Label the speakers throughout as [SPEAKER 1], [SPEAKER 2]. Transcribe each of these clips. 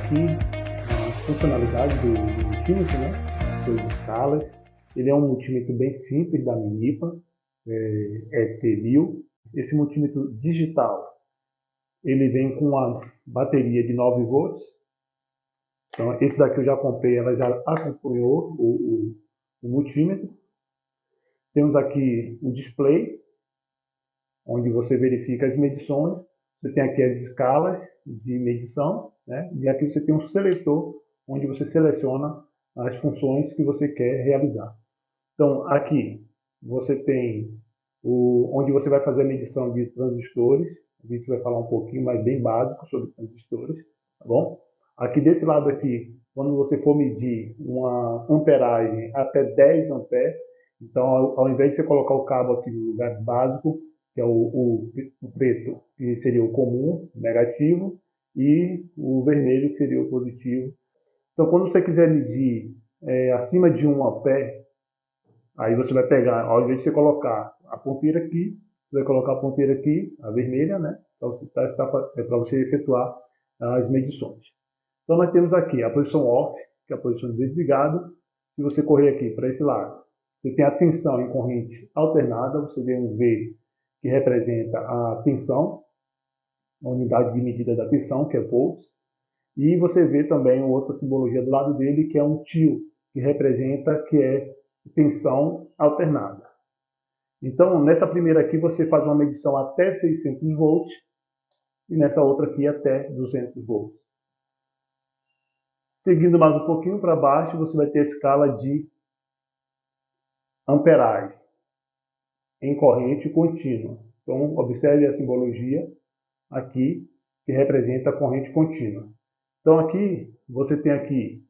[SPEAKER 1] aqui as funcionalidades do multímetro, né? Suas escalas. Ele é um multímetro bem simples da Minipa, T1000. Esse multímetro digital, ele vem com uma bateria de 9 volts. Então, esse daqui eu já comprei, ela já acompanhou o multímetro. Temos aqui o display, onde você verifica as medições. Você tem aqui as escalas de medição, né? E aqui você tem um seletor, onde você seleciona as funções que você quer realizar. Então, aqui você tem onde você vai fazer a medição de transistores. A gente vai falar um pouquinho, mas bem básico sobre transistores, tá bom? Aqui desse lado aqui, quando você for medir uma amperagem até 10 amperes, então ao invés de você colocar o cabo aqui no lugar básico, que é o preto, que seria o comum, negativo, e o vermelho, que seria o positivo. Então, quando você quiser medir acima de 1 ampere, aí você vai pegar, ao invés de você colocar a ponteira aqui, você vai colocar a ponteira aqui, a vermelha, né? Para você efetuar as medições. Então, nós temos aqui a posição off, que é a posição de desligado. Se você correr aqui para esse lado, você tem a tensão em corrente alternada, você vê um V que representa a tensão, a unidade de medida da tensão, que é volts. E você vê também outra simbologia do lado dele, que é um tio, que representa que é tensão alternada. Então, nessa primeira aqui, você faz uma medição até 600 volts e nessa outra aqui até 200 volts. Seguindo mais um pouquinho para baixo, você vai ter a escala de amperagem em corrente contínua. Então, observe a simbologia aqui, que representa a corrente contínua. Então, aqui, você tem aqui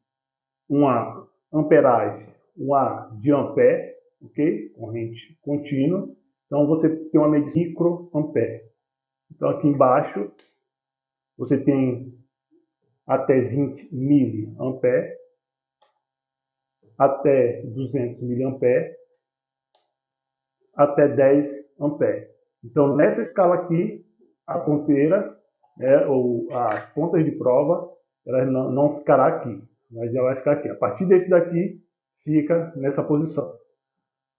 [SPEAKER 1] uma amperagem, um A de ampere, ok? Corrente contínua. Então, você tem uma medida de microampere. Então, aqui embaixo, você tem até 20 miliampere, até 200 miliampere, até 10 ampere. Então, nessa escala aqui, a ponteira, ou as pontas de prova, ela não ficará aqui, mas ela vai ficar aqui. A partir desse daqui, fica nessa posição.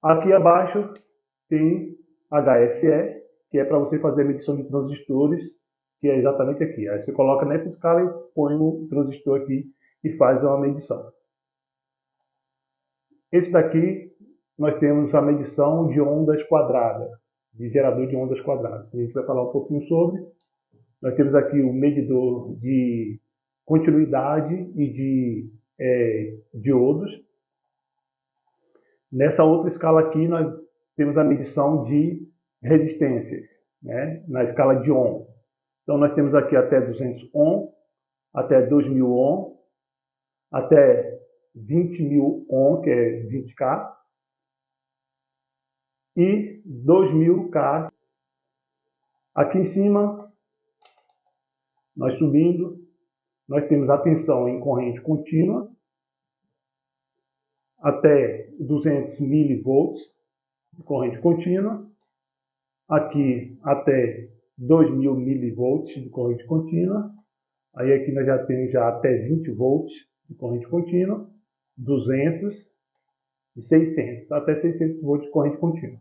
[SPEAKER 1] Aqui abaixo tem HFE, que é para você fazer a medição de transistores, que é exatamente aqui. Aí você coloca nessa escala e põe o transistor aqui e faz uma medição. Esse daqui, nós temos a medição de ondas quadradas, de gerador de ondas quadradas. A gente vai falar um pouquinho sobre. Nós temos aqui o medidor de continuidade e de diodos. Nessa outra escala aqui, nós temos a medição de resistências, né? Na escala de ohm. Então, nós temos aqui até 200 ohm, até 2000 ohm, até 20.000 ohm, que é 20K, e 2000K. Aqui em cima, nós subindo, nós temos a tensão em corrente contínua, até 200 milivolts de corrente contínua, aqui até 2000 milivolts de corrente contínua, aí aqui nós já temos até 20 volts de corrente contínua, 200 e 600, até 600 volts de corrente contínua.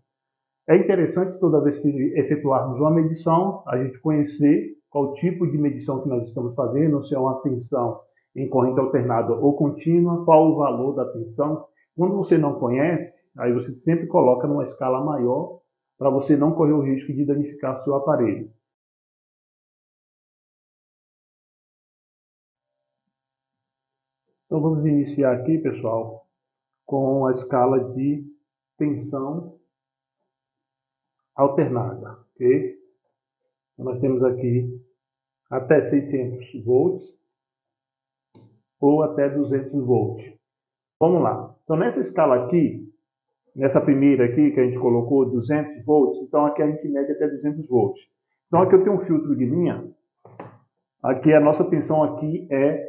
[SPEAKER 1] É interessante, toda vez que efetuarmos uma medição, a gente conhecer qual tipo de medição que nós estamos fazendo, se é uma tensão em corrente alternada ou contínua, qual o valor da tensão. Quando você não conhece, aí você sempre coloca numa escala maior para você não correr o risco de danificar seu aparelho. Então vamos iniciar aqui, pessoal, com a escala de tensão alternada, ok? Então, nós temos aqui até 600 volts ou até 200 volts. Vamos lá. Então, nessa escala aqui, nessa primeira aqui que a gente colocou 200 volts, então aqui a gente mede até 200 volts. Então, aqui eu tenho um filtro de linha. Aqui a nossa tensão aqui é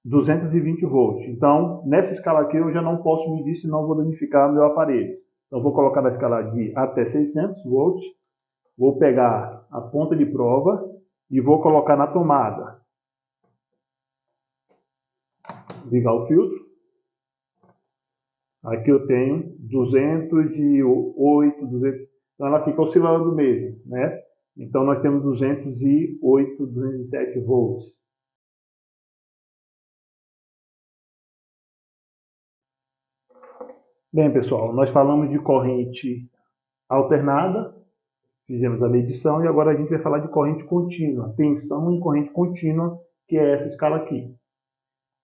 [SPEAKER 1] 220 volts. Então, nessa escala aqui eu já não posso medir, senão vou danificar meu aparelho. Então, vou colocar na escala de até 600 volts. Vou pegar a ponta de prova e vou colocar na tomada. ligar o filtro. Aqui eu tenho 208, 200, então ela fica oscilando mesmo, né? Então nós temos 208, 207 volts. Bem, pessoal, nós falamos de corrente alternada, fizemos a medição e agora a gente vai falar de corrente contínua, tensão em corrente contínua, que é essa escala aqui.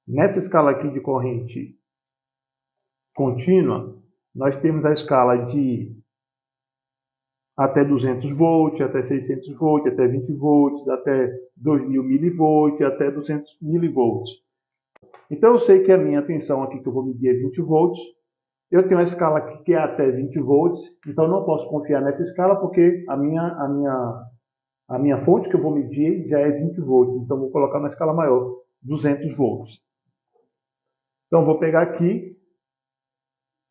[SPEAKER 1] Nessa escala aqui de corrente contínua, nós temos a escala de até 200 volts, até 600 volts, até 20 volts, até 2000 milivolts, até 200 milivolts. Então eu sei que a minha tensão aqui que eu vou medir é 20 volts. Eu tenho uma escala aqui que é até 20 volts, então eu não posso confiar nessa escala porque a minha fonte que eu vou medir já é 20 volts. Então eu vou colocar na escala maior, 200 volts. Então eu vou pegar aqui,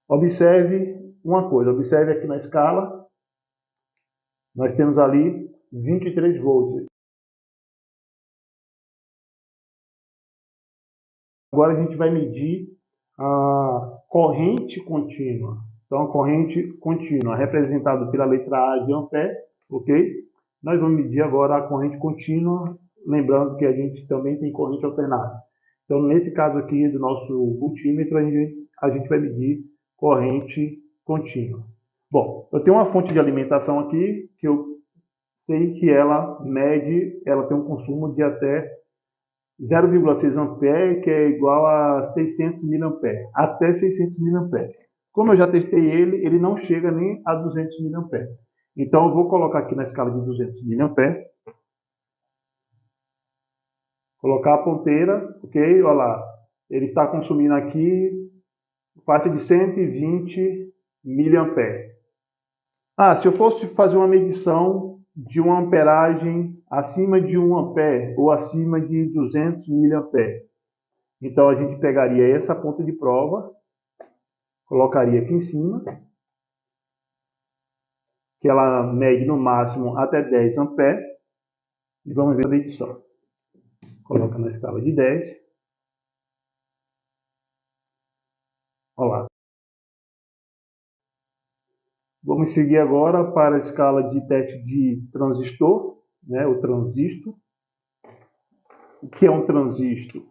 [SPEAKER 1] observe uma coisa, observe aqui na escala, nós temos ali 23 volts. Agora a gente vai medir a corrente contínua. Então, a corrente contínua, representada pela letra A de ampere, ok? Nós vamos medir agora a corrente contínua, lembrando que a gente também tem corrente alternada. Então, nesse caso aqui do nosso multímetro, a gente vai medir corrente contínua. Bom, eu tenho uma fonte de alimentação aqui, que eu sei que ela tem um consumo de até 0,6 ampere, que é igual a 600 miliamperes, até 600 miliamperes. Como eu já testei ele não chega nem a 200 miliamperes. Então eu vou colocar aqui na escala de 200 miliamperes, colocar a ponteira, ok? Olha lá, ele está consumindo aqui faixa de 120 miliamperes. Se eu fosse fazer uma medição de uma amperagem acima de 1 ampere ou acima de 200 miliamperes. Então a gente pegaria essa ponta de prova, colocaria aqui em cima, que ela mede no máximo até 10 amperes, e vamos ver a medição. Coloca na escala de 10. Olha lá. Vamos seguir agora para a escala de teste de transistor, né, o transistor. O que é um transistor?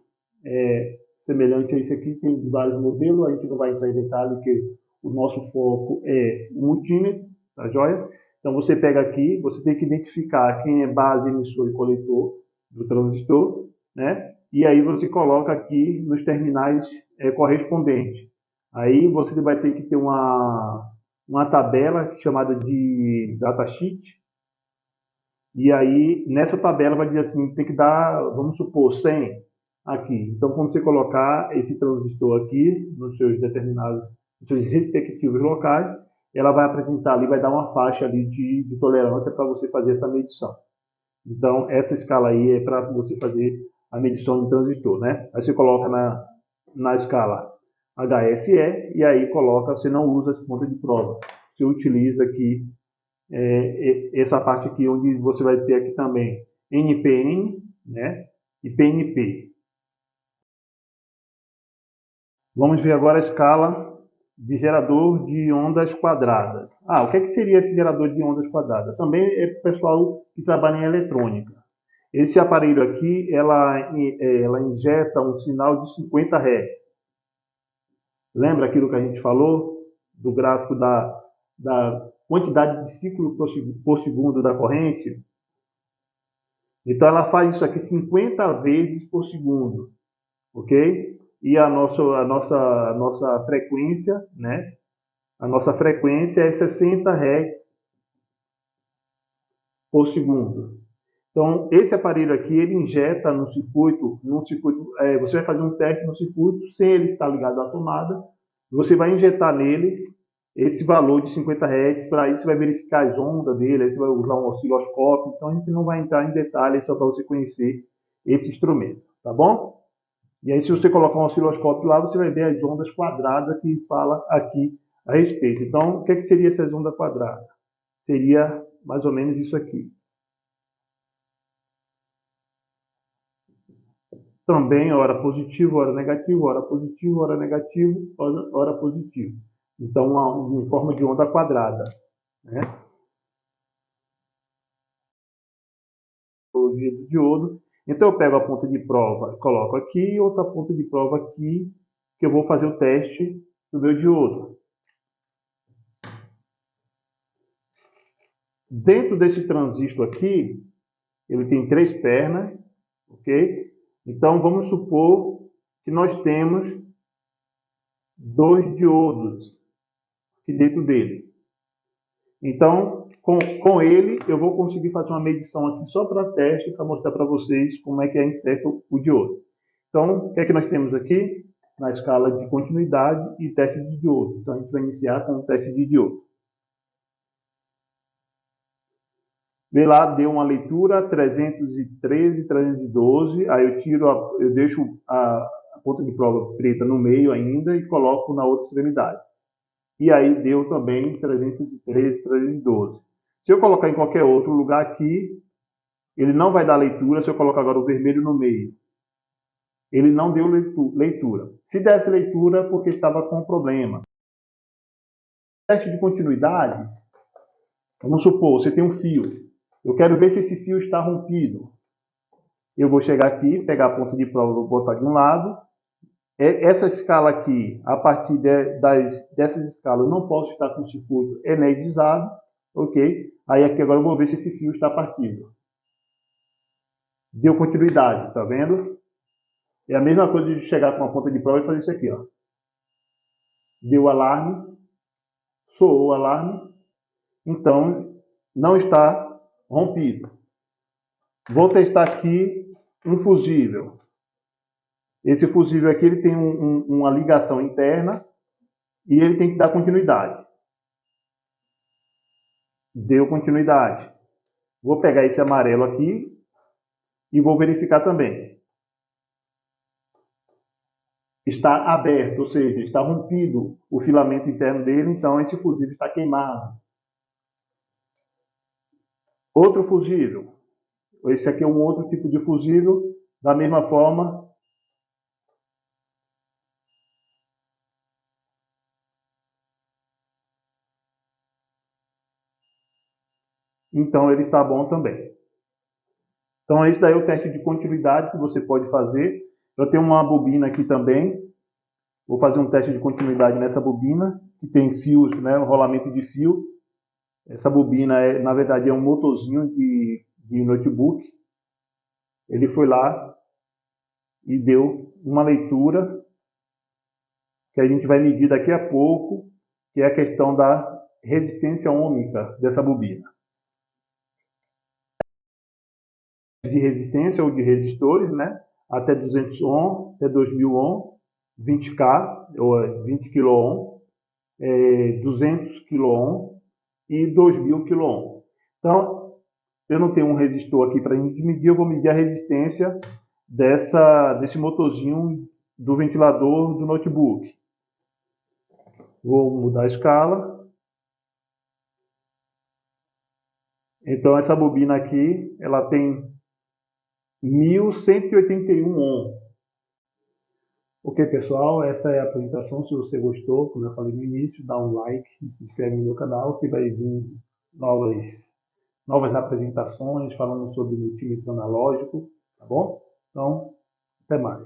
[SPEAKER 1] É semelhante a esse aqui, tem vários modelos, a gente não vai entrar em detalhe, porque o nosso foco é o multímetro, tá joia? Então você pega aqui, você tem que identificar quem é base, emissor e coletor do transistor, né? E aí você coloca aqui nos terminais correspondentes. Aí você vai ter que ter uma tabela chamada de datasheet. E aí, nessa tabela vai dizer assim, tem que dar, vamos supor, 100 aqui. Então, quando você colocar esse transistor aqui, nos seus respectivos locais, ela vai apresentar ali, vai dar uma faixa ali de tolerância para você fazer essa medição. Então, essa escala aí é para você fazer a medição de transistor, né? Aí você coloca na escala HSE e aí coloca, você não usa essa ponta de prova. Você utiliza aqui essa parte aqui onde você vai ter aqui também NPN, né, e PNP. Vamos ver agora a escala de gerador de ondas quadradas. O que seria esse gerador de ondas quadradas? Também é para o pessoal que trabalha em eletrônica. Esse aparelho aqui, ela injeta um sinal de 50 Hz. Lembra aquilo que a gente falou do gráfico da quantidade de ciclo por segundo da corrente? Então ela faz isso aqui 50 vezes por segundo, ok? E a nossa frequência, né? A nossa frequência é 60 Hz por segundo. Então esse aparelho aqui ele injeta no circuito, você vai fazer um teste no circuito sem ele estar ligado à tomada. Você vai injetar nele esse valor de 50 Hz, para isso você vai verificar as ondas dele, aí você vai usar um osciloscópio, então a gente não vai entrar em detalhes, só para você conhecer esse instrumento, tá bom? E aí se você colocar um osciloscópio lá, você vai ver as ondas quadradas que fala aqui a respeito. Então, o que seria essas ondas quadradas? Seria mais ou menos isso aqui. também ora positivo, ora negativo, ora positivo, ora negativo, ora positivo. Então, em forma de onda quadrada, né? O diodo. Então, eu pego a ponta de prova, coloco aqui, e outra ponta de prova aqui, que eu vou fazer o teste do meu diodo. Dentro desse transistor aqui, ele tem 3 pernas, ok? Então, vamos supor que nós temos 2 diodos aqui dentro dele. Então, com ele, eu vou conseguir fazer uma medição aqui só para teste, para mostrar para vocês como é que a gente testa o diodo. Então, o que é que nós temos aqui? Na escala de continuidade e teste de diodo. Então, a gente vai iniciar com o teste de diodo. Vê lá, deu uma leitura 313, 312, aí eu deixo a ponta de prova preta no meio ainda e coloco na outra extremidade. E aí deu também 313, 312. Se eu colocar em qualquer outro lugar aqui, ele não vai dar leitura se eu colocar agora o vermelho no meio. Ele não deu leitura. Se desse leitura, porque estava com problema. Teste de continuidade, vamos supor, você tem um fio. Eu quero ver se esse fio está rompido. Eu vou chegar aqui, pegar a ponta de prova, vou botar de um lado. Essa escala aqui, a partir dessas escalas, eu não posso estar com o circuito energizado, ok? Aí aqui agora eu vou ver se esse fio está partido. Deu continuidade, tá vendo? É a mesma coisa de chegar com a ponta de prova e fazer isso aqui, ó. Deu alarme, soou o alarme, então não está rompido. Vou testar aqui um fusível. Esse fusível aqui ele tem uma ligação interna e ele tem que dar continuidade. Deu continuidade. Vou pegar esse amarelo aqui e vou verificar também. Está aberto, ou seja, está rompido o filamento interno dele, então esse fusível está queimado. Outro fusível. Esse aqui é um outro tipo de fusível, da mesma forma. Então ele está bom também. Então esse daí é o teste de continuidade que você pode fazer. Eu tenho uma bobina aqui também. Vou fazer um teste de continuidade nessa bobina, que tem fios, né, um rolamento de fio. Essa bobina, na verdade, é um motorzinho de notebook. Ele foi lá e deu uma leitura que a gente vai medir daqui a pouco, que é a questão da resistência ohmica dessa bobina. De resistência ou de resistores, né? Até 200 ohm, até 2000 ohm, 20K ou 20 kΩ, 200 kΩ e 2000 kΩ. Então, eu não tenho um resistor aqui para medir, eu vou medir a resistência desse motorzinho do ventilador do notebook. Vou mudar a escala. Então, essa bobina aqui, ela tem 1181 ohm. Ok, pessoal, essa é a apresentação. Se você gostou, como eu falei no início, dá um like e se inscreve no meu canal, que vai vir novas apresentações falando sobre multímetro analógico, tá bom? Então, até mais.